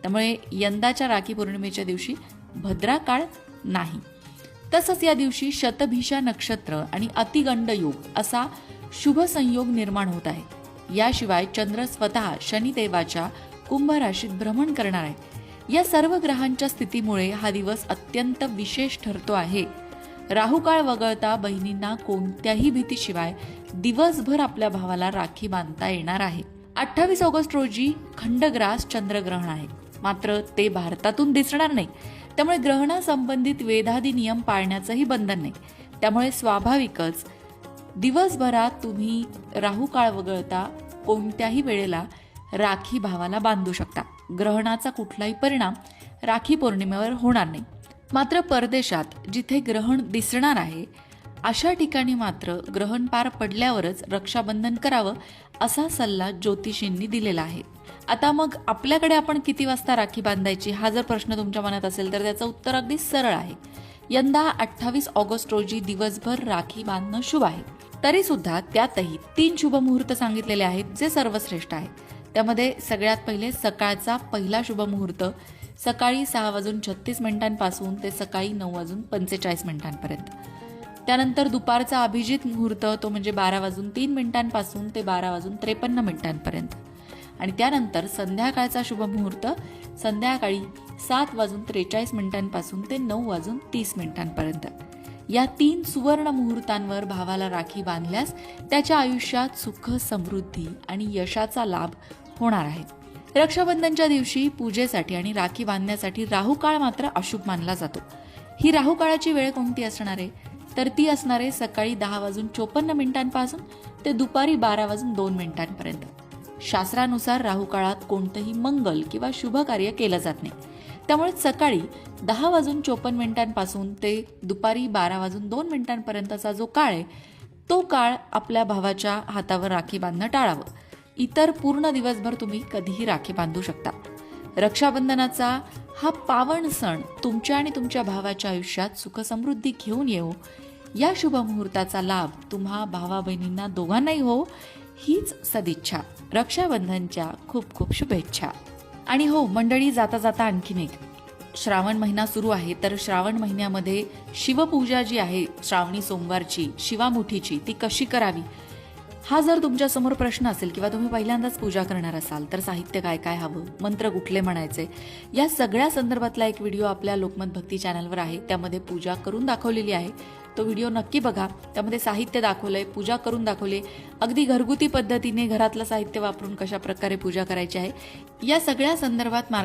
त्यामुळे यंदाच्या राखी पौर्णिमेच्या दिवशी भद्रा काळ नाही. तसंच या दिवशी शतभिषा नक्षत्र आणि अतिगंड योग असा शुभ संयोग निर्माण होत आहे. याशिवाय चंद्र स्वतः शनिदेवाच्या कुंभ राशीत भ्रमण करणार आहे. या सर्व ग्रहांच्या स्थितीमुळे हा दिवस अत्यंत विशेष ठरतो आहे. राहुकाळ वगळता बहिणींना कोणत्याही भीतीशिवाय दिवसभर आपल्या भावाला राखी बांधता येणार आहे. 28 ऑगस्ट रोजी खंडग्रास चंद्रग्रहण आहे, मात्र ते भारतातून दिसणार नाही. त्यामुळे ग्रहणासंबंधित वेधादी नियम पाळण्याचंही बंधन नाही. त्यामुळे स्वाभाविकच दिवसभरात तुम्ही राहुकाळ वगळता कोणत्याही वेळेला राखी भावाला बांधू शकता. ग्रहणाचा कुठलाही परिणाम राखी पौर्णिमेवर होणार नाही. मात्र परदेशात जिथे ग्रहण दिसणार आहे अशा ठिकाणी मात्र ग्रहण पार पडल्यावरच रक्षाबंधन करावं असा सल्ला ज्योतिषींनी दिलेला आहे. आता मग आपल्याकडे आपण किती वाजता राखी बांधायची हा जर प्रश्न तुमच्या मनात असेल तर त्याचं उत्तर अगदी सरळ आहे. यंदा 28 ऑगस्ट रोजी दिवसभर राखी बांधणं शुभ आहे. तरी सुद्धा त्यातही 3 शुभ मुहूर्त सांगितलेले आहेत जे सर्वश्रेष्ठ आहे. त्यामध्ये सगळ्यात पहिले सकाळचा पहिला शुभ मुहूर्त सकाळी 6:36 ते सकाळी 9:45 त्यानंतर दुपारचा अभिजित मुहूर्त तो म्हणजे 12:03 ते 12:53 आणि त्यानंतर संध्याकाळचा शुभ मुहूर्त संध्याकाळी 7:43 ते 9:30 या 3 सुवर्ण मुहूर्तांवर भावाला राखी बांधल्यास त्याच्या आयुष्यात सुख, समृद्धी आणि यशाचा लाभ होणार आहे. रक्षाबंधनच्या दिवशी पूजेसाठी आणि राखी बांधण्यासाठी राहुकाळ मात्र अशुभ मानला जातो. ही राहुकाळाची वेळ कोणती असणार आहे तर ती असणार आहे सकाळी 10:54 ते दुपारी 12:02 शास्त्रानुसार राहुकाळात कोणतंही मंगल किंवा शुभ कार्य केलं जात नाही. त्यामुळे सकाळी 10:54 ते दुपारी 12:02 जो काळ आहे तो काळ आपल्या भावाच्या हातावर राखी बांधणं टाळावं. इतर पूर्ण दिवसभर तुम्ही कधीही राखी बांधू शकता. रक्षाबंधनाचा हा पावन सण तुमच्या आणि तुमच्या भावाच्या आयुष्यात सुख समृद्धी घेऊन येऊ, या शुभ मुहूर्ताचा लाभ तुम्हा भावा बहिणींना दोघांनाही हो हीच सदिच्छा. रक्षाबंधनच्या खूप खूप शुभेच्छा. आणि हो मंडळी, जाता जाता आणखीन एक, श्रावण महिना सुरू आहे तर श्रावण महिन्यामध्ये शिवपूजा जी आहे श्रावणी सोमवारची शिवामुठीची ती कशी करावी हा जर तुमच्या समोर प्रश्न असेल किंवा तुम्ही पहिल्यांदाच पूजा करणार असाल तर साहित्य काय काय हवं, मंत्र कुठले म्हणायचे, या सगळ्या संदर्भातला एक व्हिडिओ आपल्या लोकमत भक्ती चॅनलवर आहे. त्यामध्ये पूजा करून दाखवलेली आहे. तो व्हिडिओ नक्की बघा. त्यामध्ये साहित्य दाखवलंय, पूजा करून दाखवले, अगदी घरगुती पद्धतीने घरातलं साहित्य वापरून कशा प्रकारे पूजा करायची आहे या सगळ्या संदर्भात